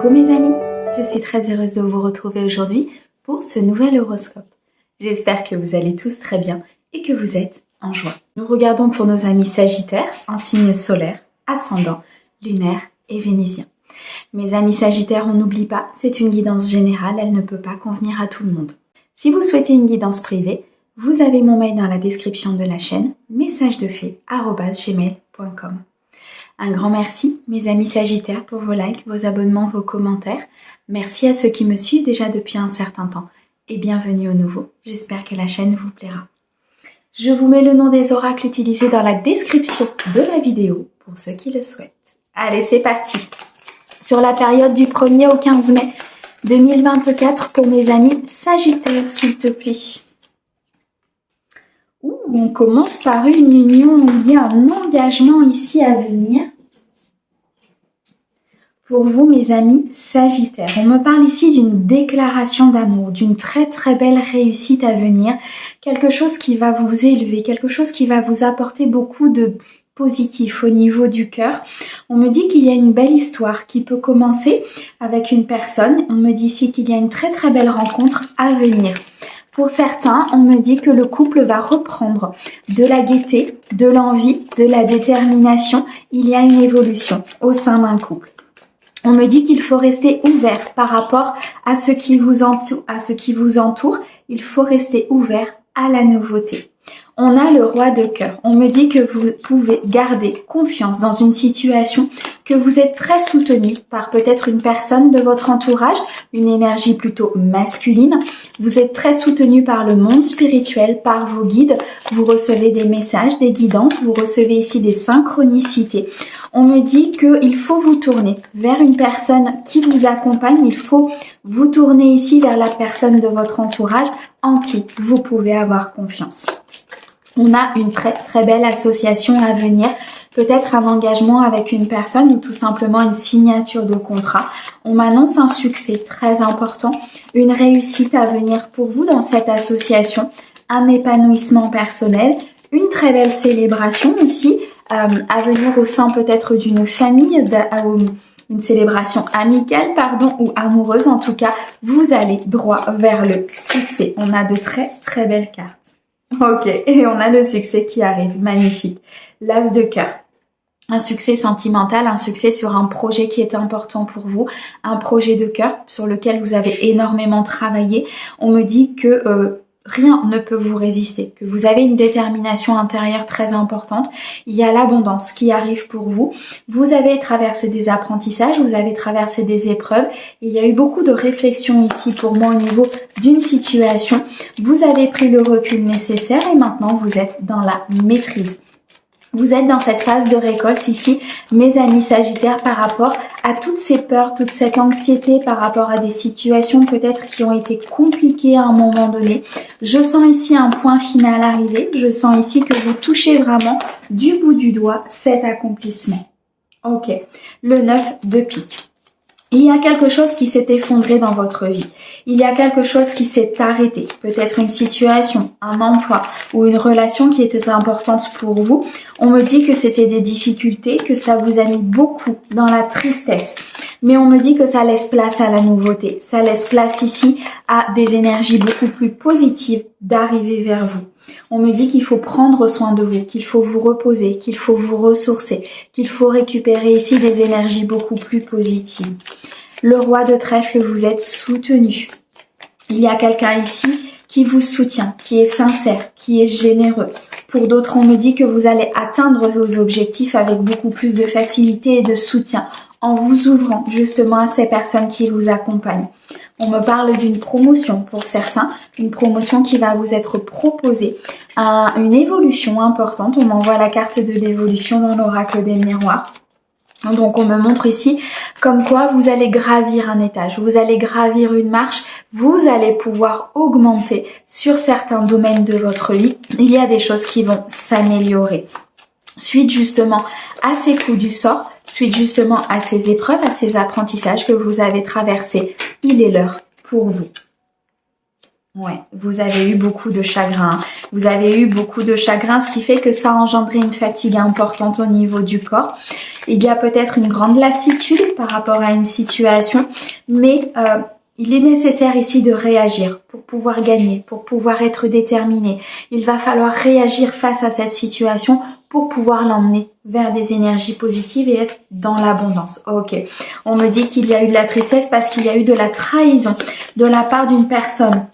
Coucou mes amis, je suis très heureuse de vous retrouver aujourd'hui pour ce nouvel horoscope. J'espère que vous allez tous très bien et que vous êtes en joie. Nous regardons pour nos amis Sagittaires en signe solaire, ascendant, lunaire et vénusien. Mes amis Sagittaires, on n'oublie pas, c'est une guidance générale, elle ne peut pas convenir à tout le monde. Si vous souhaitez une guidance privée, vous avez mon mail dans la description de la chaîne, messagedefée@gmail.com. Un grand merci, mes amis Sagittaires, pour vos likes, vos abonnements, vos commentaires. Merci à ceux qui me suivent déjà depuis un certain temps. Et bienvenue aux nouveaux. J'espère que la chaîne vous plaira. Je vous mets le nom des oracles utilisés dans la description de la vidéo pour ceux qui le souhaitent. Allez, c'est parti. Sur la période du 1er au 15 mai 2024 pour mes amis Sagittaires, s'il te plaît. On commence par une union où il y a un engagement ici à venir. Pour vous, mes amis Sagittaires, on me parle ici d'une déclaration d'amour, d'une très très belle réussite à venir. Quelque chose qui va vous élever, quelque chose qui va vous apporter beaucoup de positif au niveau du cœur. On me dit qu'il y a une belle histoire qui peut commencer avec une personne. On me dit ici qu'il y a une très très belle rencontre à venir. Pour certains, on me dit que le couple va reprendre de la gaieté, de l'envie, de la détermination. Il y a une évolution au sein d'un couple. On me dit qu'il faut rester ouvert par rapport à ce qui vous entoure. Il faut rester ouvert à la nouveauté. On a le roi de cœur. On me dit que vous pouvez garder confiance dans une situation, que vous êtes très soutenu par peut-être une personne de votre entourage, une énergie plutôt masculine. Vous êtes très soutenu par le monde spirituel, par vos guides. Vous recevez des messages, des guidances. Vous recevez ici des synchronicités. On me dit qu'il faut vous tourner vers une personne qui vous accompagne. Il faut vous tourner ici vers la personne de votre entourage en qui vous pouvez avoir confiance. On a une très très belle association à venir, peut-être un engagement avec une personne ou tout simplement une signature de contrat. On m'annonce un succès très important, une réussite à venir pour vous dans cette association, un épanouissement personnel, une très belle célébration aussi à venir au sein peut-être d'une famille, une célébration amicale, ou amoureuse. En tout cas, vous allez droit vers le succès. On a de très très belles cartes. Ok, et on a le succès qui arrive, magnifique. L'as de cœur, un succès sentimental, un succès sur un projet qui est important pour vous, un projet de cœur sur lequel vous avez énormément travaillé. On me dit que rien ne peut vous résister, que vous avez une détermination intérieure très importante. Il y a l'abondance qui arrive pour vous. Vous avez traversé des apprentissages, vous avez traversé des épreuves. Il y a eu beaucoup de réflexions ici pour moi au niveau d'une situation. Vous avez pris le recul nécessaire et maintenant vous êtes dans la maîtrise. Vous êtes dans cette phase de récolte ici, mes amis Sagittaires, par rapport à toutes ces peurs, toute cette anxiété, par rapport à des situations peut-être qui ont été compliquées à un moment donné. Je sens ici un point final arrivé. Je sens ici que vous touchez vraiment du bout du doigt cet accomplissement. Ok, le 9 de pique. Il y a quelque chose qui s'est effondré dans votre vie. Il y a quelque chose qui s'est arrêté. Peut-être une situation, un emploi ou une relation qui était importante pour vous. On me dit que c'était des difficultés, que ça vous a mis beaucoup dans la tristesse. Mais on me dit que ça laisse place à la nouveauté. Ça laisse place ici à des énergies beaucoup plus positives d'arriver vers vous. On me dit qu'il faut prendre soin de vous, qu'il faut vous reposer, qu'il faut vous ressourcer, qu'il faut récupérer ici des énergies beaucoup plus positives. Le roi de trèfle, vous êtes soutenu. Il y a quelqu'un ici qui vous soutient, qui est sincère, qui est généreux. Pour d'autres, on me dit que vous allez atteindre vos objectifs avec beaucoup plus de facilité et de soutien en vous ouvrant justement à ces personnes qui vous accompagnent. On me parle d'une promotion pour certains, une promotion qui va vous être proposée, une évolution importante. On m'envoie la carte de l'évolution dans l'oracle des miroirs. Donc on me montre ici comme quoi vous allez gravir un étage, vous allez gravir une marche, vous allez pouvoir augmenter sur certains domaines de votre vie. Il y a des choses qui vont s'améliorer. Suite justement à ces coups du sort, suite justement à ces épreuves, à ces apprentissages que vous avez traversés, il est l'heure pour vous. Ouais, vous avez eu beaucoup de chagrin. Vous avez eu beaucoup de chagrin, ce qui fait que ça a engendré une fatigue importante au niveau du corps. Il y a peut-être une grande lassitude par rapport à une situation, mais il est nécessaire ici de réagir pour pouvoir gagner, pour pouvoir être déterminé. Il va falloir réagir face à cette situation pour pouvoir l'emmener vers des énergies positives et être dans l'abondance. Ok, on me dit qu'il y a eu de la tristesse parce qu'il y a eu de la trahison de la part d'une personne.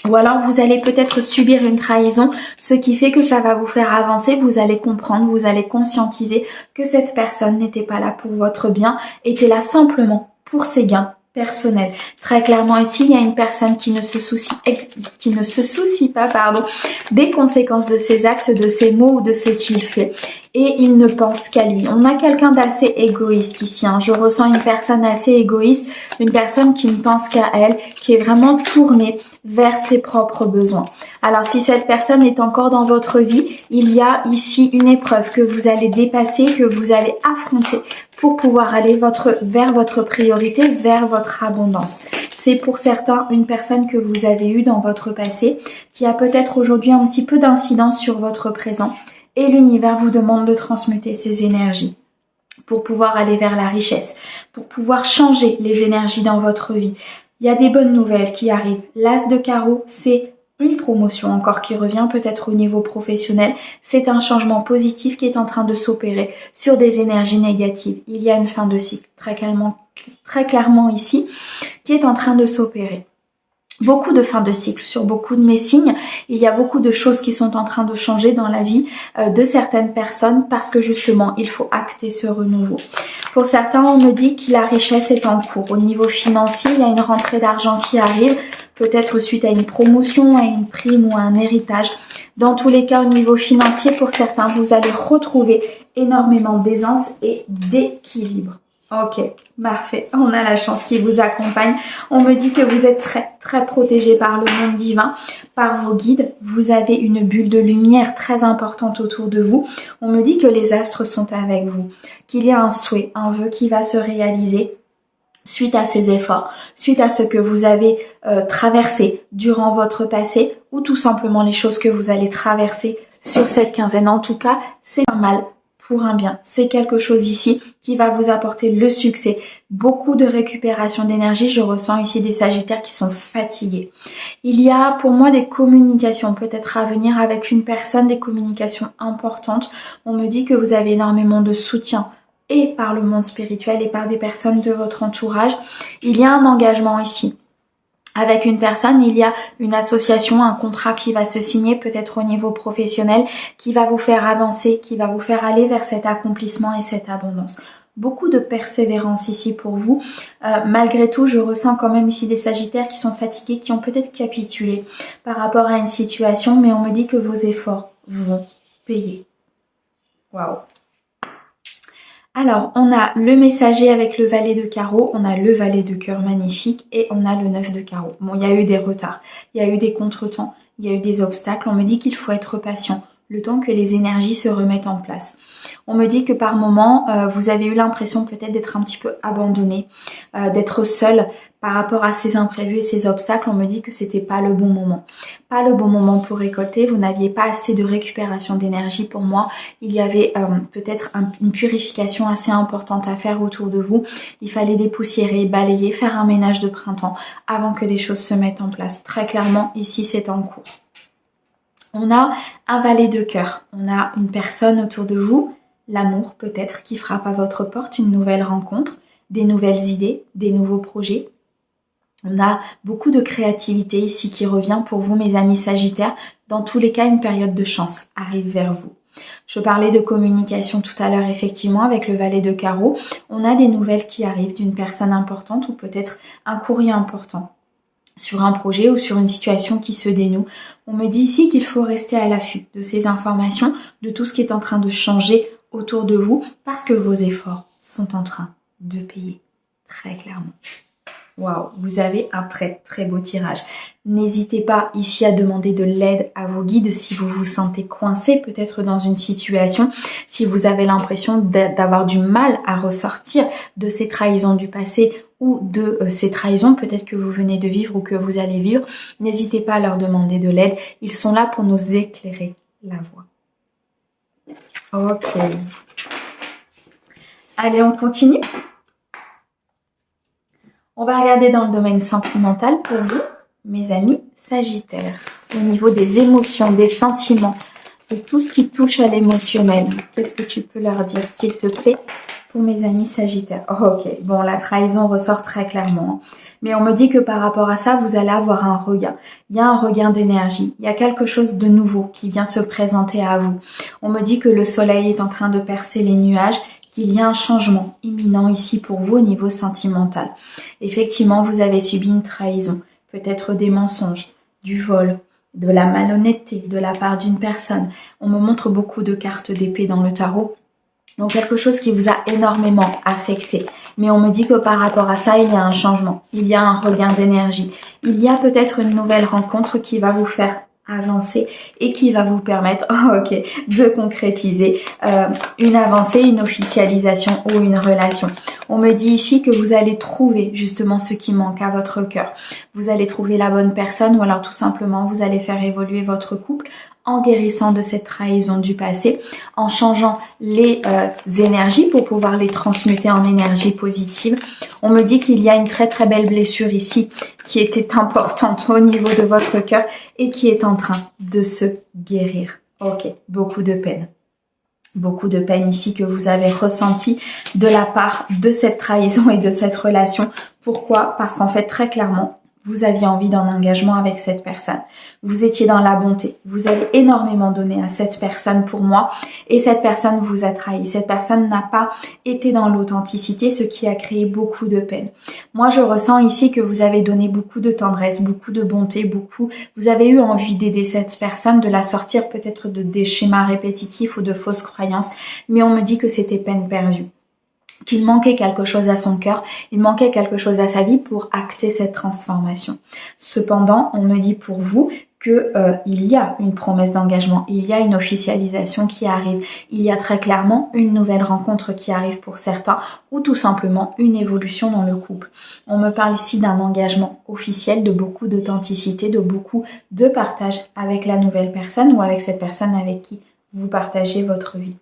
Ou alors vous allez peut-être subir une trahison, ce qui fait que ça va vous faire avancer, vous allez comprendre, vous allez conscientiser que cette personne n'était pas là pour votre bien, était là simplement pour ses gains personnels. Très clairement ici, il y a une personne qui ne se soucie pas, des conséquences de ses actes, de ses mots ou de ce qu'il fait. Et il ne pense qu'à lui. On a quelqu'un d'assez égoïste ici. Je ressens une personne assez égoïste, une personne qui ne pense qu'à elle, qui est vraiment tournée vers ses propres besoins. Alors si cette personne est encore dans votre vie, il y a ici une épreuve que vous allez dépasser, que vous allez affronter pour pouvoir aller vers votre priorité, vers votre abondance. C'est pour certains une personne que vous avez eue dans votre passé, qui a peut-être aujourd'hui un petit peu d'incidence sur votre présent. Et l'univers vous demande de transmuter ces énergies pour pouvoir aller vers la richesse, pour pouvoir changer les énergies dans votre vie. Il y a des bonnes nouvelles qui arrivent. L'As de carreau, c'est une promotion encore qui revient peut-être au niveau professionnel. C'est un changement positif qui est en train de s'opérer sur des énergies négatives. Il y a une fin de cycle très clairement ici qui est en train de s'opérer. Beaucoup de fins de cycle sur beaucoup de mes signes. Il y a beaucoup de choses qui sont en train de changer dans la vie de certaines personnes parce que justement, il faut acter ce renouveau. Pour certains, on me dit que la richesse est en cours. Au niveau financier, il y a une rentrée d'argent qui arrive, peut-être suite à une promotion, à une prime ou à un héritage. Dans tous les cas, au niveau financier, pour certains, vous allez retrouver énormément d'aisance et d'équilibre. Ok, parfait. On a la chance qui vous accompagne. On me dit que vous êtes très protégé par le monde divin, par vos guides. Vous avez une bulle de lumière très importante autour de vous. On me dit que les astres sont avec vous, qu'il y a un souhait, un vœu qui va se réaliser suite à ces efforts, suite à ce que vous avez traversé durant votre passé ou tout simplement les choses que vous allez traverser sur cette quinzaine. En tout cas, c'est un mal pour un bien. C'est quelque chose ici qui va vous apporter le succès. Beaucoup de récupération d'énergie. Je ressens ici des sagittaires qui sont fatigués. Il y a pour moi des communications peut-être à venir avec une personne, des communications importantes. On me dit que vous avez énormément de soutien et par le monde spirituel et par des personnes de votre entourage. Il y a un engagement ici. Avec une personne, il y a une association, un contrat qui va se signer peut-être au niveau professionnel, qui va vous faire avancer, qui va vous faire aller vers cet accomplissement et cette abondance. Beaucoup de persévérance ici pour vous. Malgré tout, je ressens quand même ici des sagittaires qui sont fatigués, qui ont peut-être capitulé par rapport à une situation, mais on me dit que vos efforts vont payer. Waouh! Alors, on a le messager avec le valet de carreau, on a le valet de cœur magnifique et on a le 9 de carreau. Bon, il y a eu des retards, il y a eu des contretemps, il y a eu des obstacles. On me dit qu'il faut être patient, le temps que les énergies se remettent en place. On me dit que par moment, vous avez eu l'impression peut-être d'être un petit peu abandonné, d'être seul par rapport à ces imprévus et ces obstacles. On me dit que c'était pas le bon moment. Pas le bon moment pour récolter, vous n'aviez pas assez de récupération d'énergie pour moi. Il y avait peut-être une purification assez importante à faire autour de vous. Il fallait dépoussiérer, balayer, faire un ménage de printemps avant que les choses se mettent en place. Très clairement, ici c'est en cours. On a un valet de cœur, on a une personne autour de vous, l'amour peut-être qui frappe à votre porte, une nouvelle rencontre, des nouvelles idées, des nouveaux projets. On a beaucoup de créativité ici qui revient pour vous mes amis sagittaires. Dans tous les cas, une période de chance arrive vers vous. Je parlais de communication tout à l'heure effectivement avec le valet de carreau. On a des nouvelles qui arrivent d'une personne importante ou peut-être un courrier important sur un projet ou sur une situation qui se dénoue. On me dit ici qu'il faut rester à l'affût de ces informations, de tout ce qui est en train de changer autour de vous parce que vos efforts sont en train de payer, très clairement. Waouh, vous avez un très beau tirage. N'hésitez pas ici à demander de l'aide à vos guides si vous vous sentez coincé peut-être dans une situation, si vous avez l'impression d'avoir du mal à ressortir de ces trahisons du passé ou de ces trahisons, peut-être que vous venez de vivre ou que vous allez vivre, n'hésitez pas à leur demander de l'aide. Ils sont là pour nous éclairer la voie. Ok. Allez, on continue. On va regarder dans le domaine sentimental pour vous, mes amis Sagittaires. Au niveau des émotions, des sentiments, de tout ce qui touche à l'émotionnel. Qu'est-ce que tu peux leur dire, s'il te plaît, pour mes amis Sagittaires? Ok, bon, la trahison ressort très clairement. Mais on me dit que par rapport à ça, vous allez avoir un regain. Il y a un regain d'énergie. Il y a quelque chose de nouveau qui vient se présenter à vous. On me dit que le soleil est en train de percer les nuages, qu'il y a un changement imminent ici pour vous au niveau sentimental. Effectivement, vous avez subi une trahison, peut-être des mensonges, du vol, de la malhonnêteté de la part d'une personne. On me montre beaucoup de cartes d'épée dans le tarot. Donc quelque chose qui vous a énormément affecté. Mais on me dit que par rapport à ça, il y a un changement. Il y a un regain d'énergie. Il y a peut-être une nouvelle rencontre qui va vous faire avancer et qui va vous permettre de concrétiser une avancée, une officialisation ou une relation. On me dit ici que vous allez trouver justement ce qui manque à votre cœur. Vous allez trouver la bonne personne ou alors tout simplement vous allez faire évoluer votre couple en guérissant de cette trahison du passé, en changeant les énergies pour pouvoir les transmuter en énergie positive. On me dit qu'il y a une très très belle blessure ici qui était importante au niveau de votre cœur et qui est en train de se guérir. Ok, beaucoup de peine. Beaucoup de peine ici que vous avez ressenti de la part de cette trahison et de cette relation. Pourquoi? Parce qu'en fait, très clairement, vous aviez envie d'un engagement avec cette personne. Vous étiez dans la bonté. Vous avez énormément donné à cette personne pour moi et cette personne vous a trahi. Cette personne n'a pas été dans l'authenticité, ce qui a créé beaucoup de peine. Moi, je ressens ici que vous avez donné beaucoup de tendresse, beaucoup de bonté, vous avez eu envie d'aider cette personne, de la sortir peut-être de des schémas répétitifs ou de fausses croyances, mais on me dit que c'était peine perdue. Qu'il manquait quelque chose à son cœur, il manquait quelque chose à sa vie pour acter cette transformation. Cependant, on me dit pour vous que il y a une promesse d'engagement, il y a une officialisation qui arrive, il y a très clairement une nouvelle rencontre qui arrive pour certains ou tout simplement une évolution dans le couple. On me parle ici d'un engagement officiel, de beaucoup d'authenticité, de beaucoup de partage avec la nouvelle personne ou avec cette personne avec qui vous partagez votre vie.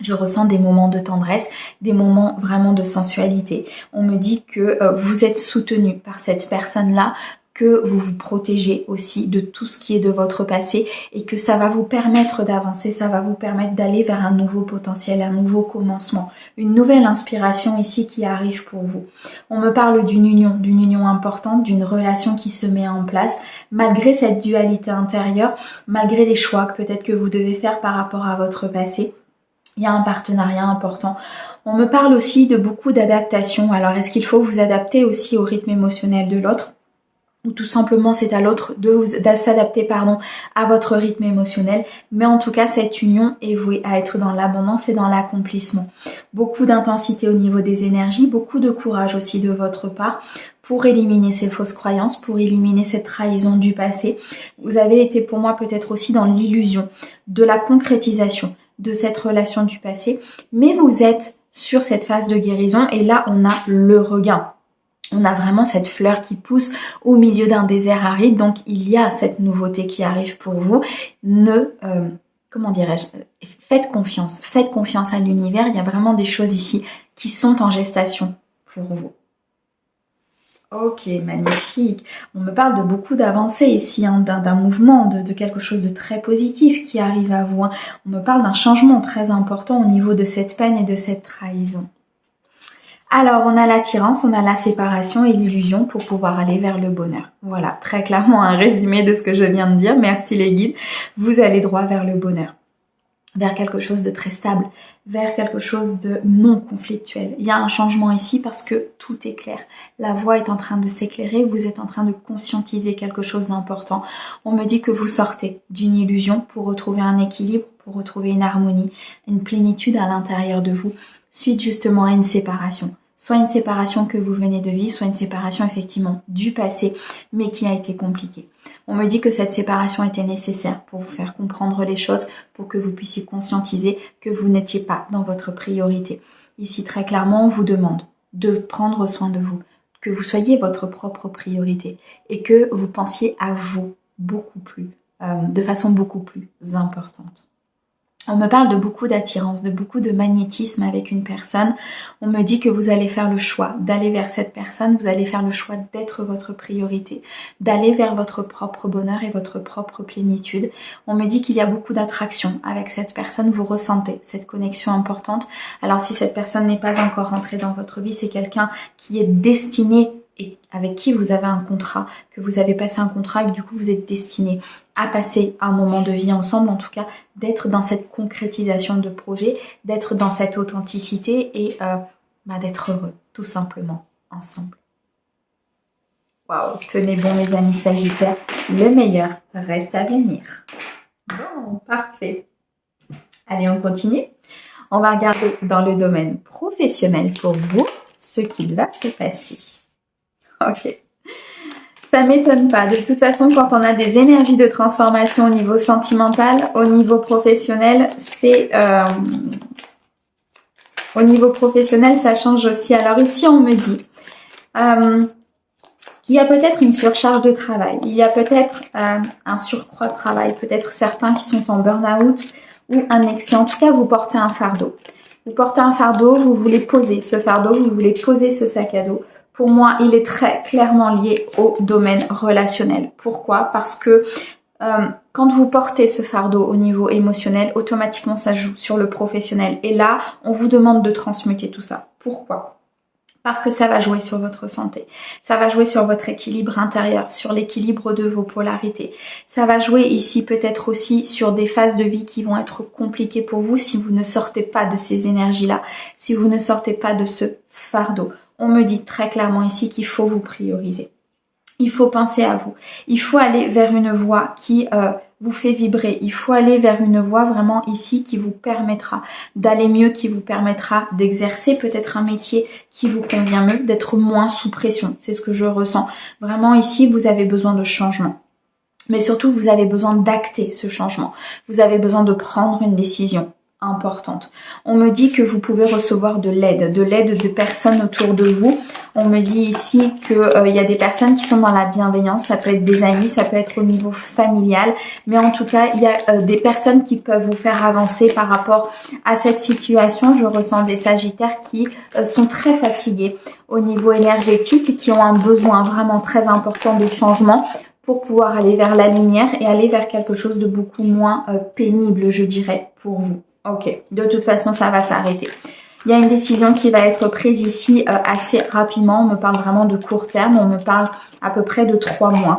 Je ressens des moments de tendresse, des moments vraiment de sensualité. On me dit que vous êtes soutenu par cette personne-là, que vous vous protégez aussi de tout ce qui est de votre passé et que ça va vous permettre d'avancer, ça va vous permettre d'aller vers un nouveau potentiel, un nouveau commencement, une nouvelle inspiration ici qui arrive pour vous. On me parle d'une union importante, d'une relation qui se met en place, malgré cette dualité intérieure, malgré les choix que peut-être que vous devez faire par rapport à votre passé. Il y a un partenariat important. On me parle aussi de beaucoup d'adaptation. Alors, est-ce qu'il faut vous adapter aussi au rythme émotionnel de l'autre? Ou tout simplement, c'est à l'autre de s'adapter à votre rythme émotionnel. Mais en tout cas, cette union est vouée à être dans l'abondance et dans l'accomplissement. Beaucoup d'intensité au niveau des énergies, beaucoup de courage aussi de votre part pour éliminer ces fausses croyances, pour éliminer cette trahison du passé. Vous avez été pour moi peut-être aussi dans l'illusion de la concrétisation de cette relation du passé, mais vous êtes sur cette phase de guérison et là on a le regain. On a vraiment cette fleur qui pousse au milieu d'un désert aride, donc il y a cette nouveauté qui arrive pour vous. Faites confiance à l'univers, il y a vraiment des choses ici qui sont en gestation pour vous. Ok, magnifique. On me parle de beaucoup d'avancées ici, d'un mouvement, de quelque chose de très positif qui arrive à vous. On me parle d'un changement très important au niveau de cette peine et de cette trahison. Alors, on a l'attirance, on a la séparation et l'illusion pour pouvoir aller vers le bonheur. Voilà, très clairement un résumé de ce que je viens de dire. Merci les guides. Vous allez droit vers le bonheur, vers quelque chose de très stable, vers quelque chose de non conflictuel. Il y a un changement ici parce que tout est clair. La voie est en train de s'éclairer, vous êtes en train de conscientiser quelque chose d'important. On me dit que vous sortez d'une illusion pour retrouver un équilibre, pour retrouver une harmonie, une plénitude à l'intérieur de vous, suite justement à une séparation. Soit une séparation que vous venez de vivre, soit une séparation effectivement du passé, mais qui a été compliquée. On me dit que cette séparation était nécessaire pour vous faire comprendre les choses, pour que vous puissiez conscientiser que vous n'étiez pas dans votre priorité. Ici, très clairement, on vous demande de prendre soin de vous, que vous soyez votre propre priorité et que vous pensiez à vous beaucoup plus, de façon beaucoup plus importante. On me parle de beaucoup d'attirance, de beaucoup de magnétisme avec une personne. On me dit que vous allez faire le choix d'aller vers cette personne, vous allez faire le choix d'être votre priorité, d'aller vers votre propre bonheur et votre propre plénitude. On me dit qu'il y a beaucoup d'attraction avec cette personne, vous ressentez cette connexion importante. Alors si cette personne n'est pas encore rentrée dans votre vie, c'est quelqu'un qui est destiné et avec qui vous avez un contrat, que vous avez passé un contrat et que du coup vous êtes destiné à passer un moment de vie ensemble, en tout cas d'être dans cette concrétisation de projet, d'être dans cette authenticité et d'être heureux, tout simplement, ensemble. Waouh, tenez bon mes amis Sagittaires, le meilleur reste à venir. Bon, parfait. Allez, on continue. On va regarder dans le domaine professionnel pour vous ce qu'il va se passer. Ok. Ça m'étonne pas. De toute façon, quand on a des énergies de transformation au niveau sentimental, au niveau professionnel, au niveau professionnel, ça change aussi. Alors ici, on me dit qu'il y a peut-être une surcharge de travail. Il y a peut-être un surcroît de travail. Peut-être certains qui sont en burn-out ou un excès. En tout cas, vous portez un fardeau. Vous portez un fardeau, vous voulez poser ce fardeau, vous voulez poser ce sac à dos. Pour moi, il est très clairement lié au domaine relationnel. Pourquoi? Parce que quand vous portez ce fardeau au niveau émotionnel, automatiquement ça joue sur le professionnel. Et là, on vous demande de transmuter tout ça. Pourquoi? Parce que ça va jouer sur votre santé. Ça va jouer sur votre équilibre intérieur, sur l'équilibre de vos polarités. Ça va jouer ici peut-être aussi sur des phases de vie qui vont être compliquées pour vous si vous ne sortez pas de ces énergies-là, si vous ne sortez pas de ce fardeau. On me dit très clairement ici qu'il faut vous prioriser. Il faut penser à vous. Il faut aller vers une voie qui vous fait vibrer. Il faut aller vers une voie vraiment ici qui vous permettra d'aller mieux, qui vous permettra d'exercer peut-être un métier qui vous convient mieux, d'être moins sous pression. C'est ce que je ressens. Vraiment ici, vous avez besoin de changement. Mais surtout, vous avez besoin d'acter ce changement. Vous avez besoin de prendre une décision importante. On me dit que vous pouvez recevoir de l'aide de personnes autour de vous. On me dit ici que y a des personnes qui sont dans la bienveillance, ça peut être des amis, ça peut être au niveau familial, mais en tout cas, il y a des personnes qui peuvent vous faire avancer par rapport à cette situation. Je ressens des Sagittaires qui sont très fatigués au niveau énergétique, qui ont un besoin vraiment très important de changement pour pouvoir aller vers la lumière et aller vers quelque chose de beaucoup moins pénible, je dirais, pour vous. Ok, de toute façon, ça va s'arrêter. Il y a une décision qui va être prise ici assez rapidement. On me parle vraiment de court terme. On me parle à peu près de 3 mois.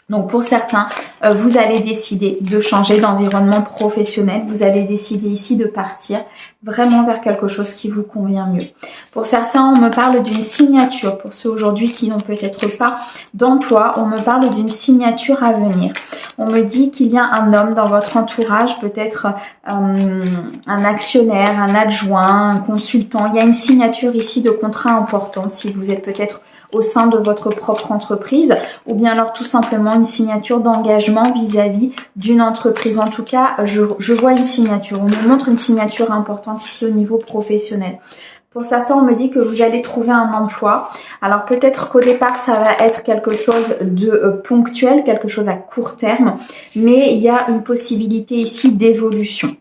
Donc pour certains, vous allez décider de changer d'environnement professionnel. Vous allez décider ici de partir vraiment vers quelque chose qui vous convient mieux. Pour certains, on me parle d'une signature. Pour ceux aujourd'hui qui n'ont peut-être pas d'emploi, on me parle d'une signature à venir. On me dit qu'il y a un homme dans votre entourage, peut-être un actionnaire, un adjoint, un consultant. Il y a une signature ici de contrat important si vous êtes peut-être au sein de votre propre entreprise ou bien alors tout simplement une signature d'engagement vis-à-vis d'une entreprise. En tout cas, je vois une signature. On me montre une signature importante ici au niveau professionnel. Pour certains, on me dit que vous allez trouver un emploi. Alors peut-être qu'au départ, ça va être quelque chose de ponctuel, quelque chose à court terme, mais il y a une possibilité ici d'évolution.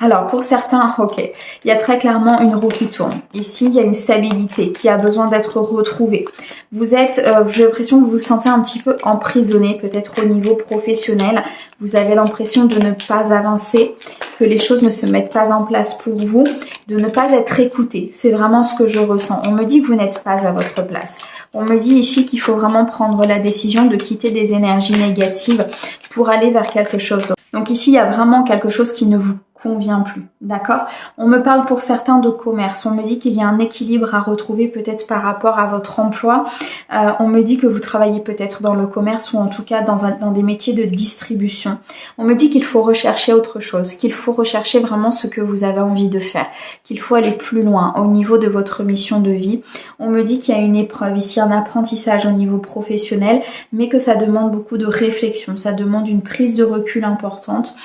Alors pour certains, ok, il y a très clairement une roue qui tourne. Ici, il y a une stabilité qui a besoin d'être retrouvée. Vous êtes, j'ai l'impression que vous vous sentez un petit peu emprisonné, peut-être au niveau professionnel. Vous avez l'impression de ne pas avancer, que les choses ne se mettent pas en place pour vous, de ne pas être écouté. C'est vraiment ce que je ressens. On me dit que vous n'êtes pas à votre place. On me dit ici qu'il faut vraiment prendre la décision de quitter des énergies négatives pour aller vers quelque chose d'autre. Donc ici, il y a vraiment quelque chose qui ne vous convient plus, d'accord? On me parle pour certains de commerce, on me dit qu'il y a un équilibre à retrouver peut-être par rapport à votre emploi, on me dit que vous travaillez peut-être dans le commerce ou en tout cas dans des métiers de distribution. On me dit qu'il faut rechercher autre chose, qu'il faut rechercher vraiment ce que vous avez envie de faire, qu'il faut aller plus loin au niveau de votre mission de vie. On me dit qu'il y a une épreuve ici, un apprentissage au niveau professionnel, mais que ça demande beaucoup de réflexion, ça demande une prise de recul importante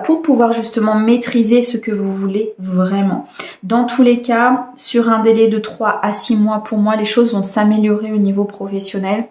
pour pouvoir justement maîtriser ce que vous voulez vraiment. Dans tous les cas, sur un délai de 3 à 6 mois, pour moi, les choses vont s'améliorer au niveau professionnel,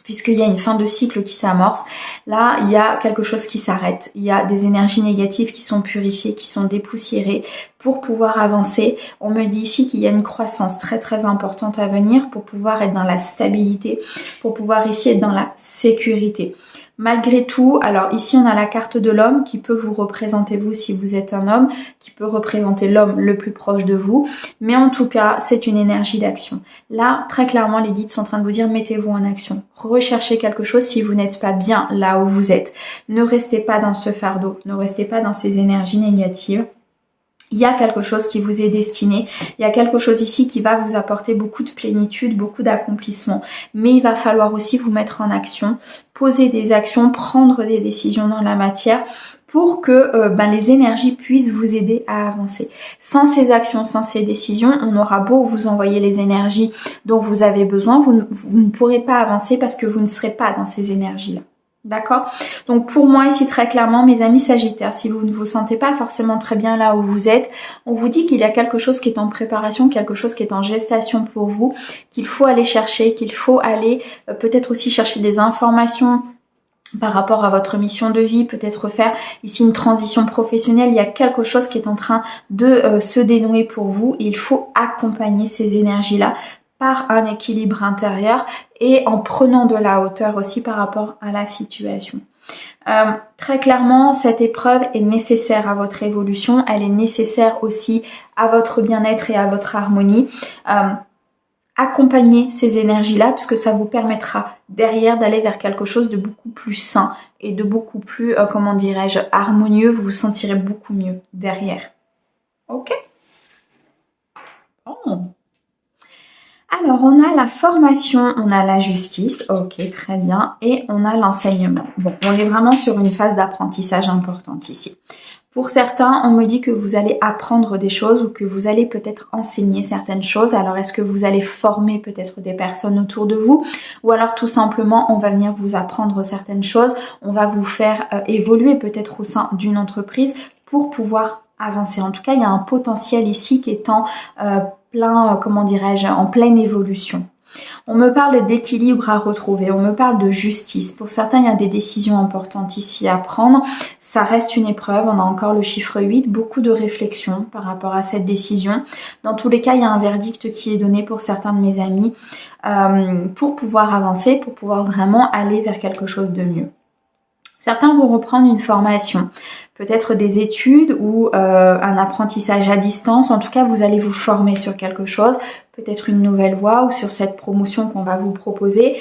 puisqu'il y a une fin de cycle qui s'amorce. Là, il y a quelque chose qui s'arrête. Il y a des énergies négatives qui sont purifiées, qui sont dépoussiérées pour pouvoir avancer. On me dit ici qu'il y a une croissance très très importante à venir pour pouvoir être dans la stabilité, pour pouvoir ici être dans la sécurité. Malgré tout, alors ici on a la carte de l'homme qui peut vous représenter vous si vous êtes un homme, qui peut représenter l'homme le plus proche de vous, mais en tout cas c'est une énergie d'action. Là très clairement les guides sont en train de vous dire mettez-vous en action, recherchez quelque chose si vous n'êtes pas bien là où vous êtes, ne restez pas dans ce fardeau, ne restez pas dans ces énergies négatives. Il y a quelque chose qui vous est destiné, il y a quelque chose ici qui va vous apporter beaucoup de plénitude, beaucoup d'accomplissement. Mais il va falloir aussi vous mettre en action, poser des actions, prendre des décisions dans la matière pour que les énergies puissent vous aider à avancer. Sans ces actions, sans ces décisions, on aura beau vous envoyer les énergies dont vous avez besoin, vous ne pourrez pas avancer parce que vous ne serez pas dans ces énergies-là. D'accord? Donc pour moi ici très clairement, mes amis Sagittaires, si vous ne vous sentez pas forcément très bien là où vous êtes, on vous dit qu'il y a quelque chose qui est en préparation, quelque chose qui est en gestation pour vous, qu'il faut aller chercher, qu'il faut aller peut-être aussi chercher des informations par rapport à votre mission de vie, peut-être faire ici une transition professionnelle. Il y a quelque chose qui est en train de se dénouer pour vous et il faut accompagner ces énergies-là par un équilibre intérieur et en prenant de la hauteur aussi par rapport à la situation. Très clairement, cette épreuve est nécessaire à votre évolution, elle est nécessaire aussi à votre bien-être et à votre harmonie. Accompagnez ces énergies-là puisque ça vous permettra derrière d'aller vers quelque chose de beaucoup plus sain et de beaucoup plus, comment dirais-je, harmonieux. Vous vous sentirez beaucoup mieux derrière. Ok? Oh. Alors, on a la formation, on a la justice, ok, très bien, et on a l'enseignement. Bon, on est vraiment sur une phase d'apprentissage importante ici. Pour certains, on me dit que vous allez apprendre des choses ou que vous allez peut-être enseigner certaines choses. Alors, est-ce que vous allez former peut-être des personnes autour de vous? Ou alors, tout simplement, on va venir vous apprendre certaines choses. On va vous faire évoluer peut-être au sein d'une entreprise pour pouvoir avancer. En tout cas, il y a un potentiel ici qui est en en pleine évolution. On me parle d'équilibre à retrouver, on me parle de justice. Pour certains, il y a des décisions importantes ici à prendre. Ça reste une épreuve, on a encore le chiffre 8, beaucoup de réflexion par rapport à cette décision. Dans tous les cas, il y a un verdict qui est donné pour certains de mes amis pour pouvoir avancer, pour pouvoir vraiment aller vers quelque chose de mieux. Certains vont reprendre une formation, peut-être des études ou un apprentissage à distance. En tout cas, vous allez vous former sur quelque chose, peut-être une nouvelle voie ou sur cette promotion qu'on va vous proposer,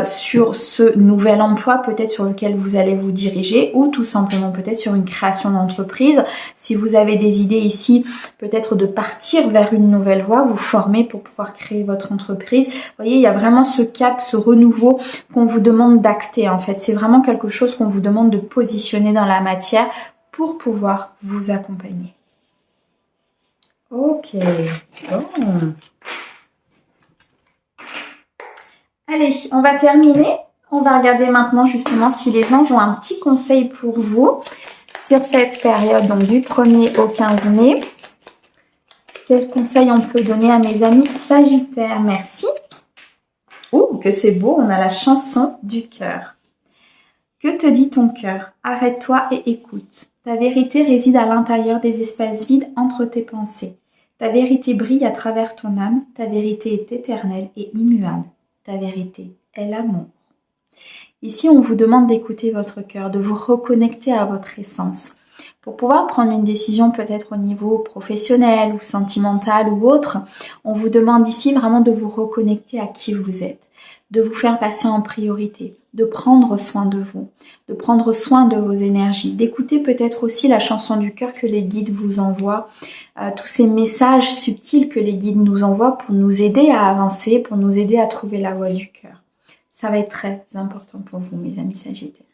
sur ce nouvel emploi peut-être sur lequel vous allez vous diriger ou tout simplement peut-être sur une création d'entreprise. Si vous avez des idées ici, peut-être de partir vers une nouvelle voie, vous former pour pouvoir créer votre entreprise. Vous voyez, il y a vraiment ce cap, ce renouveau qu'on vous demande d'acter en fait. C'est vraiment quelque chose qu'on vous demande de positionner dans la matière pour pouvoir vous accompagner. Ok, bon. Allez, on va terminer. On va regarder maintenant justement si les anges ont un petit conseil pour vous sur cette période, donc du 1er au 15 mai. Quel conseil on peut donner à mes amis Sagittaires? Merci. Oh, que c'est beau, on a la chanson du cœur. Que te dit ton cœur? Arrête-toi et écoute. Ta vérité réside à l'intérieur des espaces vides entre tes pensées. Ta vérité brille à travers ton âme. Ta vérité est éternelle et immuable. Ta vérité est l'amour. Ici, on vous demande d'écouter votre cœur, de vous reconnecter à votre essence. Pour pouvoir prendre une décision peut-être au niveau professionnel ou sentimental ou autre, on vous demande ici vraiment de vous reconnecter à qui vous êtes, de vous faire passer en priorité, de prendre soin de vous, de prendre soin de vos énergies, d'écouter peut-être aussi la chanson du cœur que les guides vous envoient, tous ces messages subtils que les guides nous envoient pour nous aider à avancer, pour nous aider à trouver la voie du cœur. Ça va être très important pour vous, mes amis Sagittaires.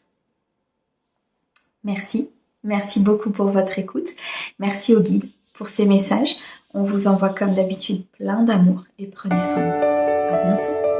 Merci. Merci beaucoup pour votre écoute. Merci aux guides pour ces messages. On vous envoie comme d'habitude plein d'amour et prenez soin de vous. À bientôt.